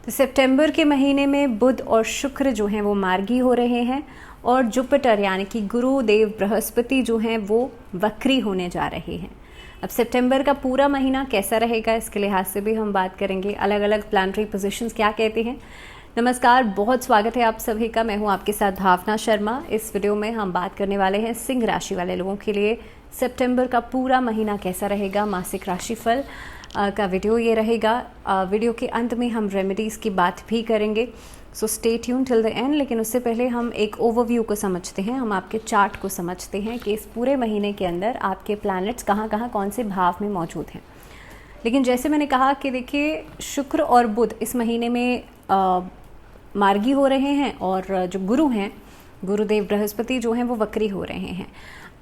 तो सितंबर के महीने में बुध और शुक्र जो हैं वो मार्गी हो रहे हैं और जुपिटर यानी कि गुरुदेव बृहस्पति जो हैं वो वक्री होने जा रहे हैं। अब सितंबर का पूरा महीना कैसा रहेगा इसके लिहाज से भी हम बात करेंगे, अलग अलग प्लानिटरी पोजीशंस क्या कहते हैं। नमस्कार, बहुत स्वागत है आप सभी का। मैं हूं आपके साथ भावना शर्मा। इस वीडियो में हम बात करने वाले हैं सिंह राशि वाले लोगों के लिए सितंबर का पूरा महीना कैसा रहेगा, मासिक राशिफल का वीडियो ये रहेगा। वीडियो के अंत में हम रेमेडीज़ की बात भी करेंगे, so stay tune till the end. लेकिन उससे पहले हम एक ओवरव्यू को समझते हैं, हम आपके चार्ट को समझते हैं कि इस पूरे महीने के अंदर आपके प्लैनेट्स कहाँ कहाँ कौन से भाव में मौजूद हैं। लेकिन जैसे मैंने कहा कि देखिए, शुक्र और बुध इस महीने में मार्गी हो रहे हैं और जो गुरु हैं, गुरुदेव बृहस्पति जो हैं वो वक्री हो रहे हैं।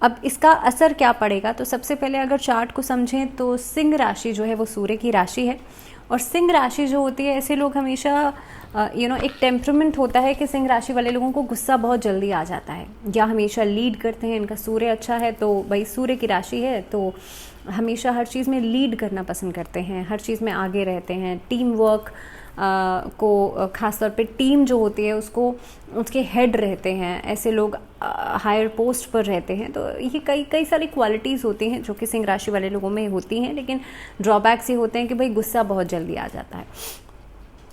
अब इसका असर क्या पड़ेगा, तो सबसे पहले अगर चार्ट को समझें तो सिंह राशि जो है वो सूर्य की राशि है। और सिंह राशि जो होती है, ऐसे लोग हमेशा एक टेम्परामेंट होता है कि सिंह राशि वाले लोगों को गुस्सा बहुत जल्दी आ जाता है या हमेशा लीड करते हैं। इनका सूर्य अच्छा है तो भाई सूर्य की राशि है तो हमेशा हर चीज़ में लीड करना पसंद करते हैं, हर चीज़ में आगे रहते हैं। टीम वर्क को ख़ासतौर पे टीम जो होती है उसको उसके हेड रहते हैं, ऐसे लोग हायर पोस्ट पर रहते हैं। तो ये कई सारी क्वालिटीज़ होती हैं जो कि सिंह राशि वाले लोगों में होती हैं, लेकिन ड्रॉबैक्स ये होते हैं कि भाई गुस्सा बहुत जल्दी आ जाता है।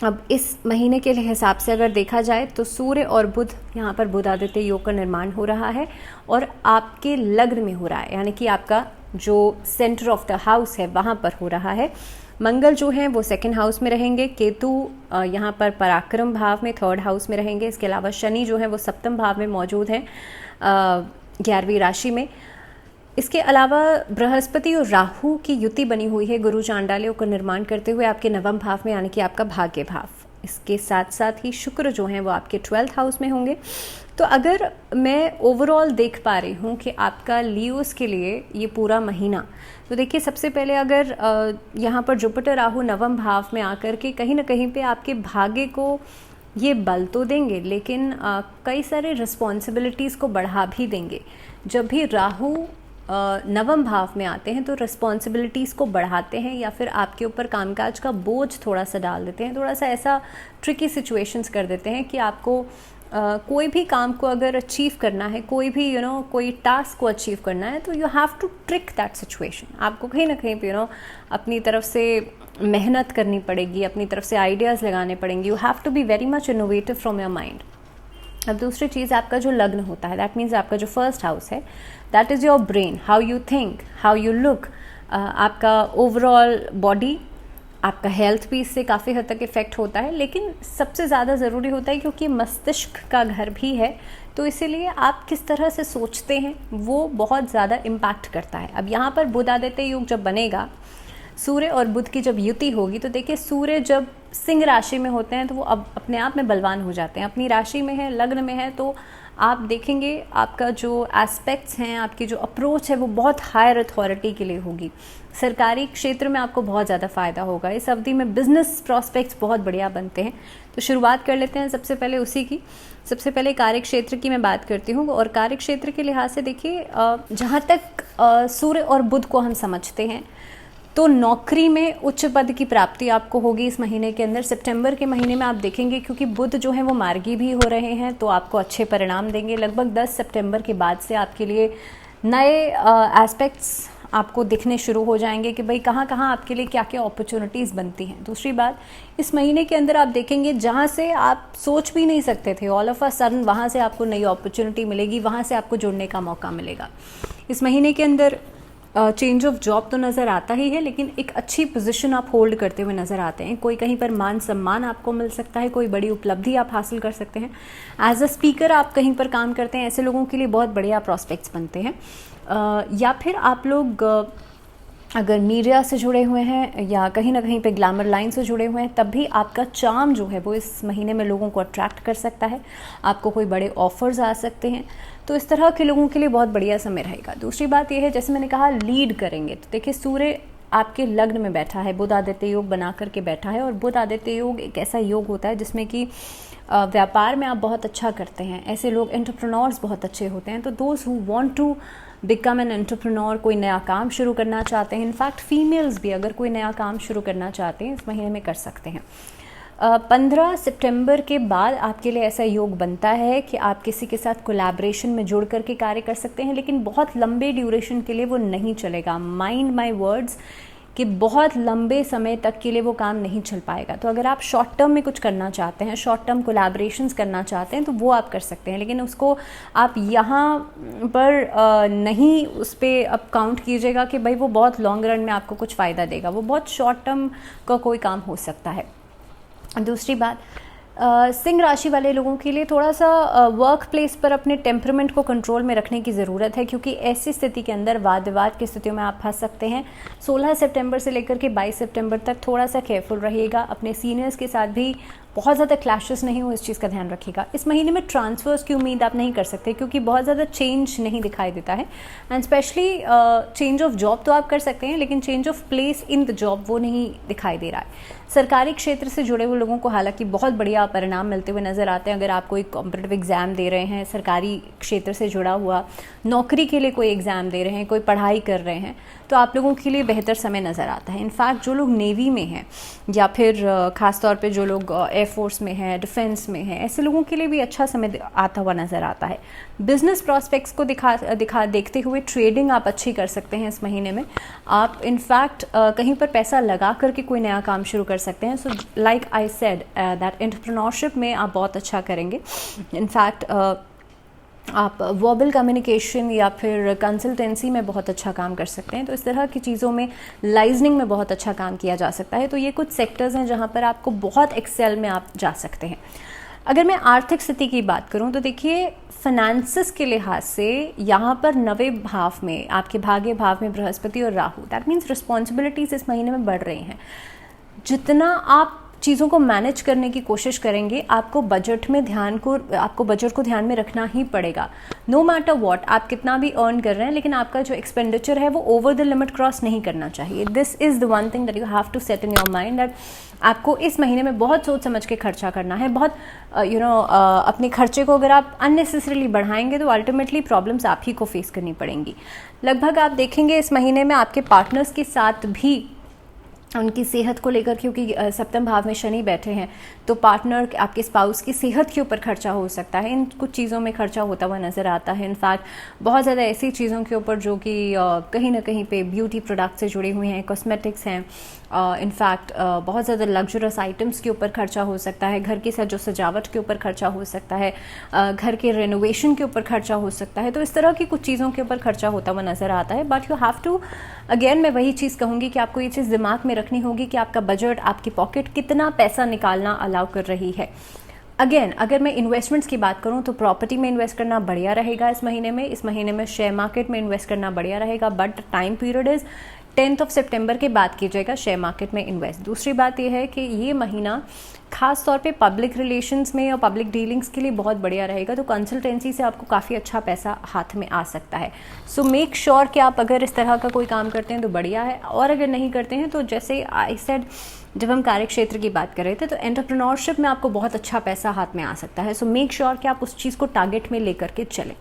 अब इस महीने के हिसाब से अगर देखा जाए तो सूर्य और बुध, यहाँ पर बुध आदित्य योग का निर्माण हो रहा है और आपके लग्न में हो रहा है, यानी कि आपका जो सेंटर ऑफ द हाउस है वहाँ पर हो रहा है। मंगल जो है वो सेकंड हाउस में रहेंगे, केतु यहाँ पर पराक्रम भाव में थर्ड हाउस में रहेंगे। इसके अलावा शनि जो है वो सप्तम भाव में मौजूद हैं 11वीं राशि में। इसके अलावा बृहस्पति और राहु की युति बनी हुई है गुरु चांडाल्यों का निर्माण करते हुए आपके नवम भाव में, यानी कि आपका भाग्य भाव। इसके साथ साथ ही शुक्र जो हैं वो आपके 12th हाउस में होंगे। तो अगर मैं ओवरऑल देख पा रही हूँ कि आपका लियोस के लिए ये पूरा महीना, तो देखिए सबसे पहले अगर यहाँ पर जुपिटर राहु नवम भाव में आकर के कहीं ना कहीं पे आपके भाग्य को ये बल तो देंगे, लेकिन कई सारे रिस्पॉन्सिबिलिटीज़ को बढ़ा भी देंगे। जब भी राहु नवम भाव में आते हैं तो रिस्पॉन्सिबिलिटीज़ को बढ़ाते हैं या फिर आपके ऊपर कामकाज का बोझ थोड़ा सा डाल देते हैं, थोड़ा सा ऐसा ट्रिकी सिचुएशंस कर देते हैं कि आपको कोई भी काम को अगर अचीव करना है, कोई भी कोई टास्क को अचीव करना है, तो you have to trick that situation. आपको कहीं ना कहीं पे अपनी तरफ से मेहनत करनी पड़ेगी, अपनी तरफ से आइडियाज़ लगाने पड़ेंगे। You have to be very much innovative from your mind. अब दूसरी चीज़, आपका जो लग्न होता है, दैट मीन्स आपका जो फर्स्ट हाउस है, that is your brain, how you think, how you look, आपका ओवरऑल बॉडी, आपका हेल्थ भी इससे काफ़ी हद तक इफ़ेक्ट होता है। लेकिन सबसे ज़्यादा ज़रूरी होता है क्योंकि मस्तिष्क का घर भी है, तो इसीलिए आप किस तरह से सोचते हैं वो बहुत ज़्यादा इम्पैक्ट करता है। अब यहाँ पर बुध आदित्य योग जब बनेगा, सूर्य और बुध की जब युति होगी, तो देखिए सूर्य जब सिंह राशि में होते हैं तो वो अब अपने आप में बलवान हो जाते हैं। अपनी राशि में है, लग्न में है, तो आप देखेंगे आपका जो एस्पेक्ट्स हैं, आपकी जो अप्रोच है वो बहुत हायर अथॉरिटी के लिए होगी। सरकारी क्षेत्र में आपको बहुत ज़्यादा फ़ायदा होगा। इस अवधि में बिजनेस प्रॉस्पेक्ट्स बहुत बढ़िया बनते हैं। तो शुरुआत कर लेते हैं सबसे पहले उसी की। सबसे पहले कार्य क्षेत्र की मैं बात करती हूँ। और कार्य क्षेत्र के लिहाज से देखिए, जहाँ तक सूर्य और बुध को हम समझते हैं तो नौकरी में उच्च पद की प्राप्ति आपको होगी इस महीने के अंदर। सितंबर के महीने में आप देखेंगे क्योंकि बुध जो है वो मार्गी भी हो रहे हैं तो आपको अच्छे परिणाम देंगे। लगभग 10 सितंबर के बाद से आपके लिए नए एस्पेक्ट्स आपको दिखने शुरू हो जाएंगे कि भाई कहाँ कहाँ आपके लिए क्या क्या अपॉर्चुनिटीज़ बनती हैं। दूसरी बात, इस महीने के अंदर आप देखेंगे जहाँ से आप सोच भी नहीं सकते थे, ऑल ऑफ अ सडन वहाँ से आपको नई अपॉर्चुनिटी मिलेगी, वहाँ से आपको जुड़ने का मौका मिलेगा। इस महीने के अंदर चेंज ऑफ जॉब तो नज़र आता ही है, लेकिन एक अच्छी पोजीशन आप होल्ड करते हुए नज़र आते हैं। कोई कहीं पर मान सम्मान आपको मिल सकता है, कोई बड़ी उपलब्धि आप हासिल कर सकते हैं। एज अ स्पीकर आप कहीं पर काम करते हैं, ऐसे लोगों के लिए बहुत बढ़िया प्रॉस्पेक्ट्स बनते हैं। या फिर आप लोग अगर मीडिया से जुड़े हुए हैं या कहीं ना कहीं पे ग्लैमर लाइन से जुड़े हुए हैं, तब भी आपका चार्म जो है वो इस महीने में लोगों को अट्रैक्ट कर सकता है। आपको कोई बड़े ऑफर्स आ सकते हैं, तो इस तरह के लोगों के लिए बहुत बढ़िया समय रहेगा। दूसरी बात यह है, जैसे मैंने कहा लीड करेंगे, तो देखिए सूर्य आपके लग्न में बैठा है, बुध आदित्य योग बना करके बैठा है। और बुध आदित्य योग एक ऐसा योग होता है जिसमें कि व्यापार में आप बहुत अच्छा करते हैं। ऐसे लोग एंटरप्रेन्योर्स बहुत अच्छे होते हैं। तो those who want to become an entrepreneur, कोई नया काम शुरू करना चाहते हैं, इनफैक्ट फीमेल्स भी अगर कोई नया काम शुरू करना चाहते हैं इस महीने में कर सकते हैं। 15 सितंबर के बाद आपके लिए ऐसा योग बनता है कि आप किसी के साथ कोलैबोरेशन में जुड़ करके कार्य कर सकते हैं, लेकिन बहुत लंबे ड्यूरेशन के लिए वो नहीं चलेगा। माइंड माय वर्ड्स कि बहुत लंबे समय तक के लिए वो काम नहीं चल पाएगा। तो अगर आप शॉर्ट टर्म में कुछ करना चाहते हैं, शॉर्ट टर्म कोलैबोरेशंस करना चाहते हैं, तो वो आप कर सकते हैं, लेकिन उसको आप यहाँ पर नहीं उस पर अब काउंट कीजिएगा कि भाई वो बहुत लॉन्ग रन में आपको कुछ फ़ायदा देगा। वो बहुत शॉर्ट टर्म का कोई काम हो सकता है। दूसरी बात, सिंह राशि वाले लोगों के लिए थोड़ा सा वर्क प्लेस पर अपने टेम्परामेंट को कंट्रोल में रखने की ज़रूरत है, क्योंकि ऐसी स्थिति के अंदर वाद विवाद की स्थितियों में आप फंस सकते हैं। 16 सितंबर से लेकर के 22 सितंबर तक थोड़ा सा केयरफुल रहिएगा। अपने सीनियर्स के साथ भी बहुत ज़्यादा क्लैशेस नहीं हो, इस चीज़ का ध्यान रखिएगा। इस महीने में ट्रांसफ़र्स की उम्मीद आप नहीं कर सकते, क्योंकि बहुत ज़्यादा चेंज नहीं दिखाई देता है। And specially change of job तो आप कर सकते हैं, लेकिन change of place in the job वो नहीं दिखाई दे रहा है। सरकारी क्षेत्र से जुड़े हुए लोगों को हालांकि बहुत बढ़िया परिणाम मिलते हुए नज़र आते हैं। अगर आप कोई कॉम्पिटिटिव एग्ज़ाम दे रहे हैं, सरकारी क्षेत्र से जुड़ा हुआ नौकरी के लिए कोई एग्ज़ाम दे रहे हैं, कोई पढ़ाई कर रहे हैं, तो आप लोगों के लिए बेहतर समय नज़र आता है। इनफैक्ट जो लोग नेवी में हैं या फिर ख़ास तौर पे जो लोग एयरफोर्स में हैं, डिफेंस में हैं, ऐसे लोगों के लिए भी अच्छा समय आता हुआ नज़र आता है। बिजनेस प्रॉस्पेक्ट्स को देखते हुए ट्रेडिंग आप अच्छी कर सकते हैं इस महीने में। आप इनफैक्ट कहीं पर पैसा लगा करके कोई नया काम शुरू कर सकते हैं। So like I said that entrepreneurship में आप बहुत अच्छा करेंगे। इनफैक्ट आप वर्बल कम्युनिकेशन या फिर कंसल्टेंसी में बहुत अच्छा काम कर सकते हैं। तो इस तरह की चीज़ों में, लाइजनिंग में बहुत अच्छा काम किया जा सकता है। तो ये कुछ सेक्टर्स हैं जहाँ पर आपको बहुत एक्सेल में आप जा सकते हैं। अगर मैं आर्थिक स्थिति की बात करूं तो देखिए, फाइनेंसिस के लिहाज से यहाँ पर 9वें भाव में, आपके भाग्य भाव में बृहस्पति और राहु, दैट मीन्स रिस्पॉन्सिबिलिटीज़ इस महीने में बढ़ रही हैं। जितना आप चीज़ों को मैनेज करने की कोशिश करेंगे, आपको बजट को ध्यान में रखना ही पड़ेगा। नो मैटर व्हाट, आप कितना भी अर्न कर रहे हैं, लेकिन आपका जो एक्सपेंडिचर है वो ओवर द लिमिट क्रॉस नहीं करना चाहिए। This is the one thing that you have to set in your mind, that आपको इस महीने में बहुत सोच समझ के खर्चा करना है। बहुत अपने खर्चे को अगर आप अननेसेसरीली बढ़ाएंगे तो अल्टीमेटली प्रॉब्लम्स आप ही को फेस करनी पड़ेंगी। लगभग आप देखेंगे इस महीने में आपके पार्टनर्स के साथ भी उनकी सेहत को लेकर, क्योंकि सप्तम भाव में शनि बैठे हैं, तो पार्टनर, आपके स्पाउस की सेहत के ऊपर खर्चा हो सकता है। इन कुछ चीज़ों में खर्चा होता हुआ नज़र आता है। इनफैक्ट बहुत ज़्यादा ऐसी चीज़ों के ऊपर जो कि कहीं ना कहीं पे ब्यूटी प्रोडक्ट से जुड़ी हुई हैं, कॉस्मेटिक्स हैं, इनफैक्ट बहुत ज़्यादा लग्जरस आइटम्स के ऊपर खर्चा हो सकता है। घर की जो सजावट के ऊपर खर्चा हो सकता है, घर के रेनोवेशन के ऊपर खर्चा हो सकता है। तो इस तरह की कुछ चीज़ों के ऊपर खर्चा होता हुआ नज़र आता है। But you have to, again मैं वही चीज़ कहूँगी कि आपको ये चीज़ दिमाग में रखनी होगी कि आपका बजट, आपकी पॉकेट कितना पैसा निकालना अलाउ कर रही है। अगेन अगर मैं इन्वेस्टमेंट्स की बात करूं तो प्रॉपर्टी में इन्वेस्ट करना बढ़िया रहेगा इस महीने में। इस महीने में शेयर मार्केट में इन्वेस्ट करना बढ़िया रहेगा, बट टाइम पीरियड इज़ 10 सितंबर के बाद कीजिएगा शेयर मार्केट में इन्वेस्ट। दूसरी बात यह है कि ये महीना खास तौर पे पब्लिक रिलेशंस में और पब्लिक डीलिंग्स के लिए बहुत बढ़िया रहेगा। तो कंसल्टेंसी से आपको काफ़ी अच्छा पैसा हाथ में आ सकता है। सो मेक श्योर कि आप अगर इस तरह का कोई काम करते हैं तो बढ़िया है, और अगर नहीं करते हैं तो जैसे आई सेड, जब हम कार्य क्षेत्र की बात कर रहे थे, तो एंटरप्रेन्योरशिप में आपको बहुत अच्छा पैसा हाथ में आ सकता है। सो मेक श्योर कि आप उस चीज़ को टारगेट में लेकर के चलें।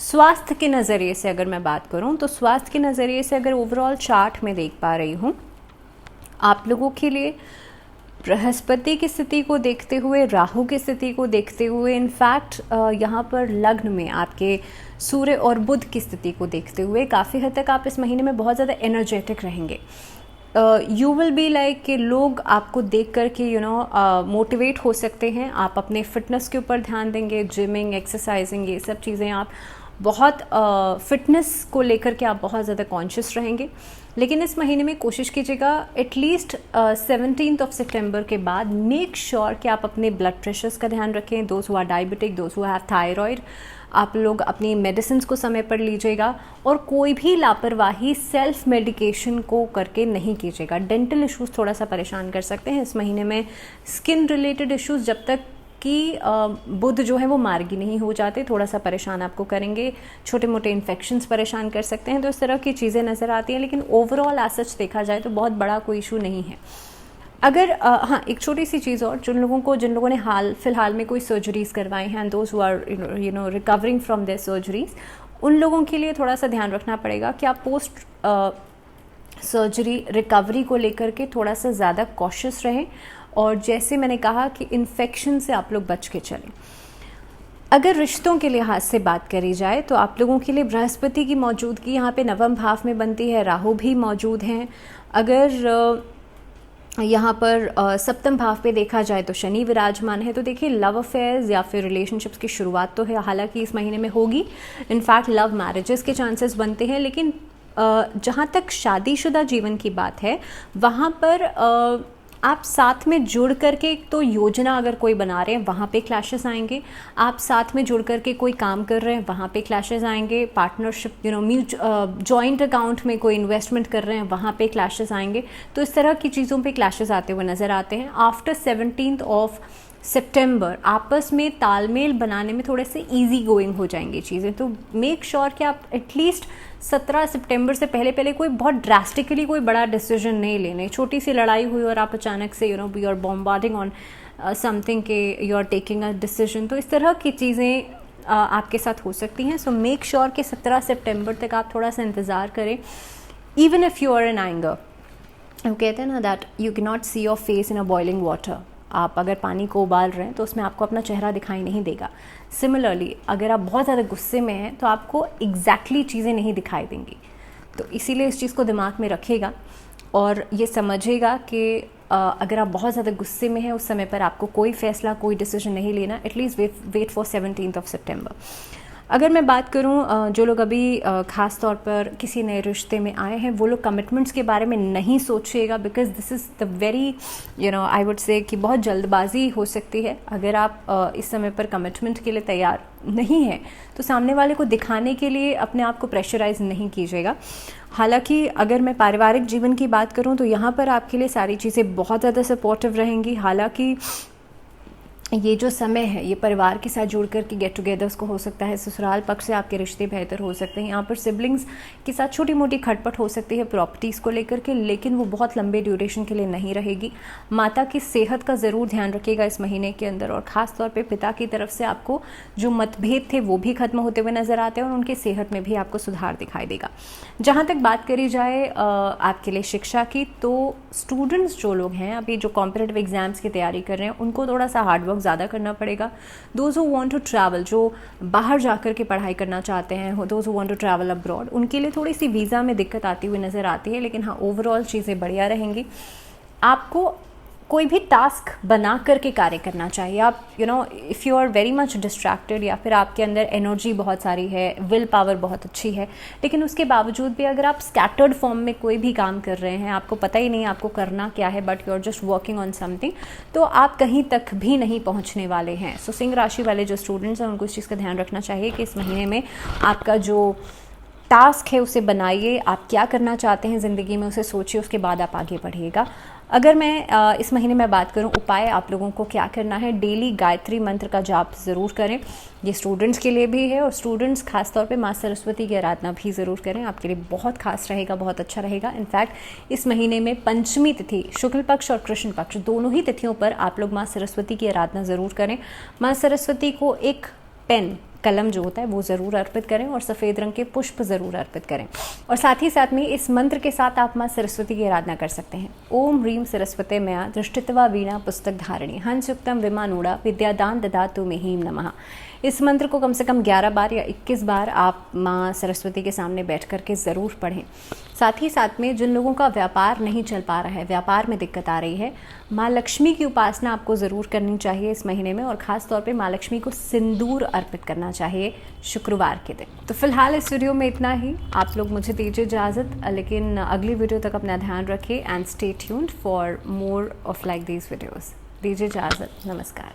स्वास्थ्य के नज़रिए से अगर मैं बात करूं तो स्वास्थ्य के नज़रिए से अगर ओवरऑल चार्ट में देख पा रही हूं, आप लोगों के लिए बृहस्पति की स्थिति को देखते हुए, राहु की स्थिति को देखते हुए, इनफैक्ट यहाँ पर लग्न में आपके सूर्य और बुध की स्थिति को देखते हुए काफ़ी हद तक आप इस महीने में बहुत ज़्यादा एनर्जेटिक रहेंगे। यू विल बी लाइक कि लोग आपको देख कर के मोटिवेट हो सकते हैं। आप अपने फिटनेस के ऊपर ध्यान देंगे, जिमिंग, एक्सरसाइजिंग, ये सब चीज़ें आप बहुत फिटनेस को लेकर के आप बहुत ज़्यादा कॉन्शियस रहेंगे। लेकिन इस महीने में कोशिश कीजिएगा एटलीस्ट 17 सितंबर के बाद मेक श्योर कि आप अपने ब्लड प्रेशर्स का ध्यान रखें। Those who are diabetic, those who have thyroid, आप लोग अपनी मेडिसिन को समय पर लीजिएगा, और कोई भी लापरवाही सेल्फ मेडिकेशन को करके नहीं कीजिएगा। डेंटल इश्यूज़ थोड़ा सा परेशान कर सकते हैं इस महीने में। स्किन रिलेटेड इश्यूज़ जब तक कि बुध जो है वो मार्गी नहीं हो जाते, थोड़ा सा परेशान आपको करेंगे। छोटे मोटे इन्फेक्शंस परेशान कर सकते हैं। तो इस तरह की चीज़ें नज़र आती हैं, लेकिन ओवरऑल एज सच देखा जाए तो बहुत बड़ा कोई इशू नहीं है। अगर हाँ, एक छोटी सी चीज़ और, जिन लोगों ने फिलहाल में कोई सर्जरीज करवाई हैं, those who are recovering from their surgeries, उन लोगों के लिए थोड़ा सा ध्यान रखना पड़ेगा कि आप पोस्ट सर्जरी रिकवरी को लेकर के थोड़ा सा ज़्यादा कॉशियस रहें और जैसे मैंने कहा कि इन्फेक्शन से आप लोग बच के चलें। अगर रिश्तों के लिहाज से बात करी जाए तो आप लोगों के लिए बृहस्पति की मौजूदगी यहाँ पे नवम भाव में बनती है, राहु भी मौजूद हैं। अगर यहाँ पर सप्तम भाव पे देखा जाए तो शनि विराजमान है। तो देखिए, लव अफेयर्स या फिर रिलेशनशिप्स की शुरुआत तो है, हालांकि इस महीने में होगी। इनफैक्ट लव मैरिजेस के चांसेस बनते हैं, लेकिन जहाँ तक शादीशुदा जीवन की बात है वहाँ पर आप साथ में जुड़ करके तो योजना अगर कोई बना रहे हैं वहाँ पे क्लैशेस आएंगे। आप साथ में जुड़ करके कोई काम कर रहे हैं वहाँ पे क्लैशेस आएंगे। पार्टनरशिप जॉइंट अकाउंट में कोई इन्वेस्टमेंट कर रहे हैं वहाँ पे क्लैशेस आएंगे। तो इस तरह की चीज़ों पे क्लैशेस आते हुए नज़र आते हैं। आफ्टर 17th ऑफ सितंबर आपस में तालमेल बनाने में थोड़े से इजी गोइंग हो जाएंगी चीज़ें। तो मेक श्योर कि आप एटलीस्ट 17 सितंबर से पहले कोई बहुत ड्रास्टिकली कोई बड़ा डिसीजन नहीं लेने। छोटी सी लड़ाई हुई और आप अचानक से you are bombarding on something के you are taking a decision, तो इस तरह की चीज़ें आपके साथ हो सकती हैं। सो मेक श्योर कि 17 सितंबर तक आप थोड़ा सा इंतज़ार करें। Even if you are in anger, वो कहते हैं ना that you can not see your face in a boiling water. आप अगर पानी को उबाल रहे हैं तो उसमें आपको अपना चेहरा दिखाई नहीं देगा। सिमिलरली अगर आप बहुत ज़्यादा गुस्से में हैं तो आपको एग्जैक्टली चीज़ें नहीं दिखाई देंगी। तो इसीलिए इस चीज़ को दिमाग में रखेगा और ये समझेगा कि अगर आप बहुत ज़्यादा गुस्से में हैं उस समय पर आपको कोई फैसला, कोई डिसीजन नहीं लेना। At least wait for 17th of सितंबर। अगर मैं बात करूं, जो लोग अभी ख़ास तौर पर किसी नए रिश्ते में आए हैं वो लोग कमिटमेंट्स के बारे में नहीं सोचिएगा, because this is the very I would say कि बहुत जल्दबाजी हो सकती है। अगर आप इस समय पर कमिटमेंट के लिए तैयार नहीं है तो सामने वाले को दिखाने के लिए अपने आप को प्रेशराइज नहीं कीजिएगा। हालांकि अगर मैं पारिवारिक जीवन की बात करूं तो यहाँ पर आपके लिए सारी चीज़ें बहुत ज़्यादा सपोर्टिव रहेंगी। हालांकि ये जो समय है ये परिवार के साथ जुड़ कर के गेट टुगेदर्स को हो सकता है। ससुराल पक्ष से आपके रिश्ते बेहतर हो सकते हैं। यहाँ पर सिबलिंग्स के साथ छोटी मोटी खटपट हो सकती है प्रॉपर्टीज़ को लेकर के, लेकिन वो बहुत लंबे ड्यूरेशन के लिए नहीं रहेगी। माता की सेहत का ज़रूर ध्यान रखिएगा इस महीने के अंदर, और ख़ास तौर पर पिता की तरफ से आपको जो मतभेद थे वो भी खत्म होते हुए नज़र आते हैं और उनकी सेहत में भी आपको सुधार दिखाई देगा। जहाँ तक बात करी जाए आपके लिए शिक्षा की, तो स्टूडेंट्स जो लोग हैं अभी जो कॉम्पिटिटिव एग्जाम्स की तैयारी कर रहे हैं उनको थोड़ा सा हार्डवर्क ज़्यादा करना पड़ेगा। Those who want to travel, जो बाहर जाकर के पढ़ाई करना चाहते हैं, those who want to travel abroad, उनके लिए थोड़ी सी वीज़ा में दिक्कत आती हुई नज़र आती है। लेकिन हाँ, ओवरऑल चीज़ें बढ़िया रहेंगी। आपको कोई भी टास्क बना करके कार्य करना चाहिए। आप if you are very much distracted या फिर आपके अंदर एनर्जी बहुत सारी है, विल पावर बहुत अच्छी है, लेकिन उसके बावजूद भी अगर आप स्कैटर्ड फॉर्म में कोई भी काम कर रहे हैं, आपको पता ही नहीं आपको करना क्या है, but you are just working on something, तो आप कहीं तक भी नहीं पहुंचने वाले हैं। सो सिंह राशि वाले जो स्टूडेंट्स हैं उनको इस चीज़ का ध्यान रखना चाहिए कि इस महीने में आपका जो टास्क है उसे बनाइए। आप क्या करना चाहते हैं ज़िंदगी में उसे सोचिए, उसके बाद आप आगे बढ़िएगा। अगर मैं इस महीने में बात करूं उपाय आप लोगों को क्या करना है, डेली गायत्री मंत्र का जाप ज़रूर करें। ये स्टूडेंट्स के लिए भी है और स्टूडेंट्स खास तौर पे माँ सरस्वती की आराधना भी ज़रूर करें। आपके लिए बहुत खास रहेगा, बहुत अच्छा रहेगा। इनफैक्ट इस महीने में पंचमी तिथि, शुक्ल पक्ष और कृष्ण पक्ष दोनों ही तिथियों पर आप लोग माँ सरस्वती की आराधना ज़रूर करें। माँ सरस्वती को एक पेन, कलम जो होता है वो ज़रूर अर्पित करें और सफ़ेद रंग के पुष्प ज़रूर अर्पित करें। और साथ ही साथ में इस मंत्र के साथ आप माँ सरस्वती की आराधना कर सकते हैं। ओम ह्रीम सरस्वते मया दृष्टित्वा वीणा पुस्तक धारिणी हंसयुक्तम विमानूढ़ा विद्यादान ददातु महीम नमः। इस मंत्र को कम से कम 11 बार या 21 बार आप माँ सरस्वती के सामने बैठ करके ज़रूर पढ़ें। साथ ही साथ में जिन लोगों का व्यापार नहीं चल पा रहा है, व्यापार में दिक्कत आ रही है, माँ लक्ष्मी की उपासना आपको ज़रूर करनी चाहिए इस महीने में, और ख़ास तौर पे माँ लक्ष्मी को सिंदूर अर्पित करना चाहिए शुक्रवार के दिन। तो फिलहाल इस वीडियो में इतना ही। आप लोग मुझे दीजिए इजाज़त, लेकिन अगली वीडियो तक अपना ध्यान रखिए and stay tuned for more of like these videos. दीजिए इजाज़त, नमस्कार।